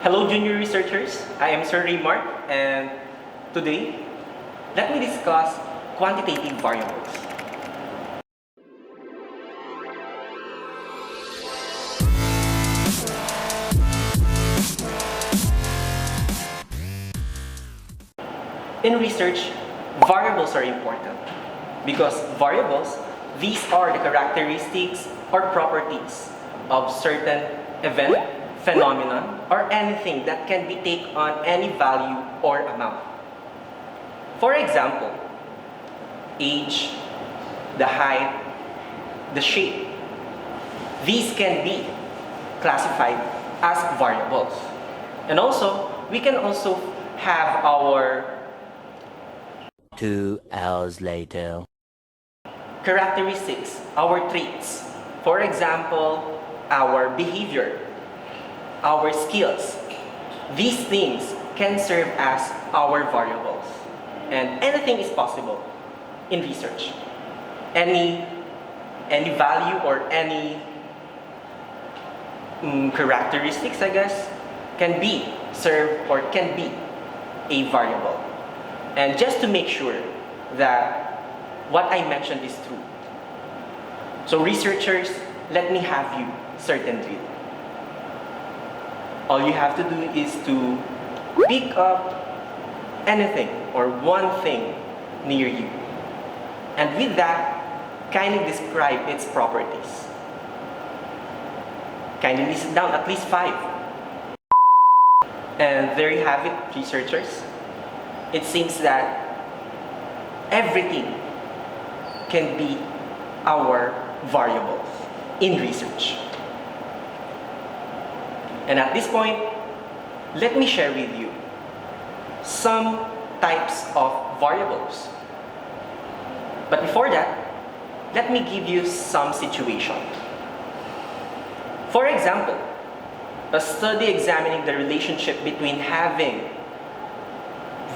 Hello junior researchers, I am Sir Mark, and today, let me discuss quantitative variables. In research, variables are important because variables, these are the characteristics or properties of certain event, phenomenon, or anything that can be taken on any value or amount. For example, age, the height, the shape. These can be classified as variables. And also, we can also have our 2 hours later. characteristics, our traits. For example, our behavior, our skills. These things can serve as our variables. And anything is possible in research. Any value or any characteristics, I guess, can be served or can be a variable. And just to make sure that what I mentioned is true. So researchers, let me have you certain drill. All you have to do is to pick up anything or one thing near you. And with that, kindly describe its properties. Kindly list down at least 5. And there you have it, researchers. It seems that everything can be our variables in research. And at this point, let me share with you some types of variables. But before that, let me give you some situation. For example, a study examining the relationship between having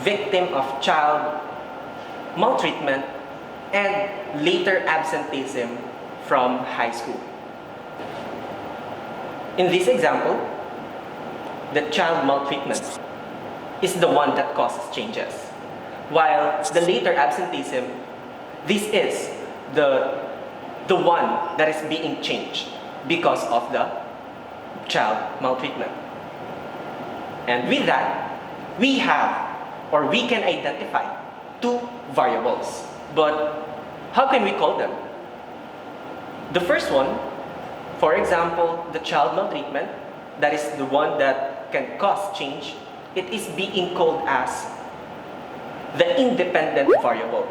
victim of child maltreatment and later absenteeism from high school. In this example, the child maltreatment is the one that causes changes, while the later absenteeism, this is the one that is being changed because of the child maltreatment. And with that, we have or we can identify 2 variables. But how can we call them? The first one, for example, the child maltreatment, that is the one that can cause change, it is being called as the independent variable.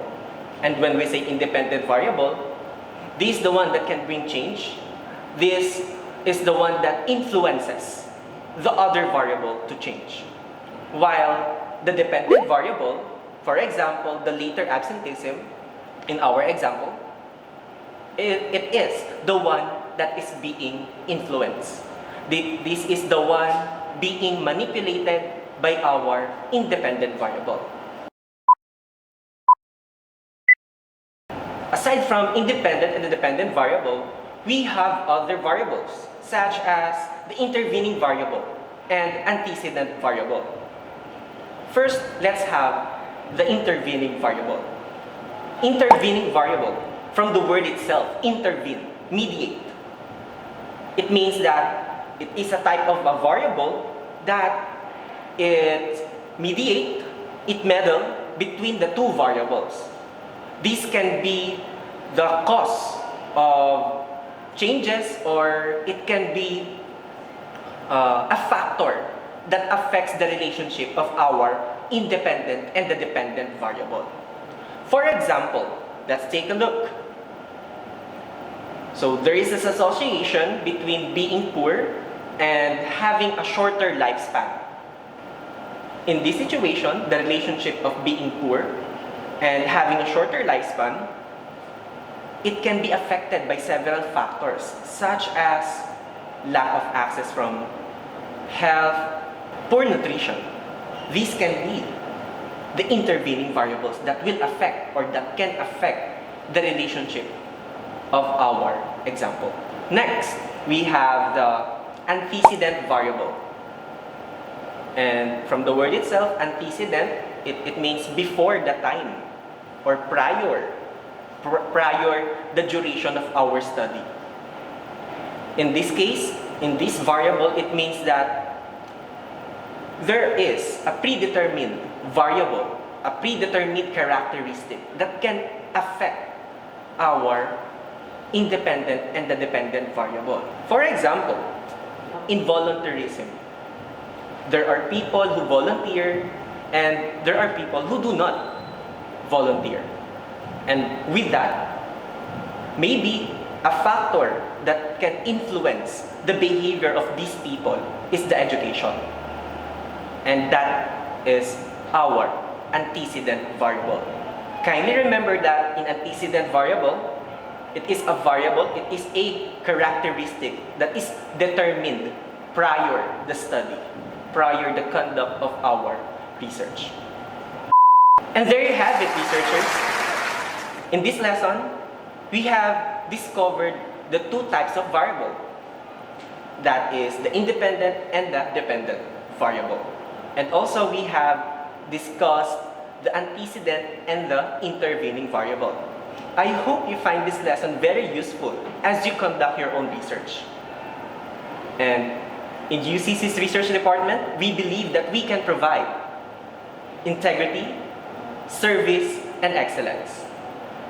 And when we say independent variable, this is the one that can bring change. This is the one that influences the other variable to change. While the dependent variable, for example, the later absenteeism, in our example, it is the one that is being influenced. This is the one being manipulated by our independent variable. Aside from independent and the dependent variable, we have other variables, such as the intervening variable and antecedent variable. First, let's have the intervening variable. Intervening variable, from the word itself, intervene, mediate. It means that it is a type of a variable that it mediate, it meddle between the 2 variables. This can be the cause of changes, or it can be a factor that affects the relationship of our independent and the dependent variable. For example, let's take a look. So there is this association between being poor and having a shorter lifespan. In this situation, the relationship of being poor and having a shorter lifespan, it can be affected by several factors, such as lack of access from health, poor nutrition. These can be the intervening variables that will affect or that can affect the relationship of our example. Next, we have the antecedent variable. And from the word itself, antecedent, it means before the time or prior the duration of our study. In this case, in this variable, it means that there is a predetermined variable, a predetermined characteristic that can affect our independent and the dependent variable. For example, in voluntarism, there are people who volunteer and there are people who do not volunteer. And with that, maybe a factor that can influence the behavior of these people is the education. And that is our antecedent variable. Kindly remember that in antecedent variable, it is a variable, it is a characteristic that is determined prior the study, prior the conduct of our research. And there you have it, researchers. In this lesson, we have discovered the two types of variable. That is the independent and the dependent variable. And also we have discussed the antecedent and the intervening variable. I hope you find this lesson very useful as you conduct your own research. And in UCC's research department, we believe that we can provide integrity, service, and excellence.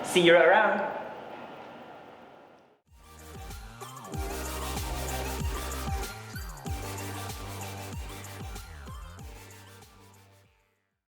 See you around!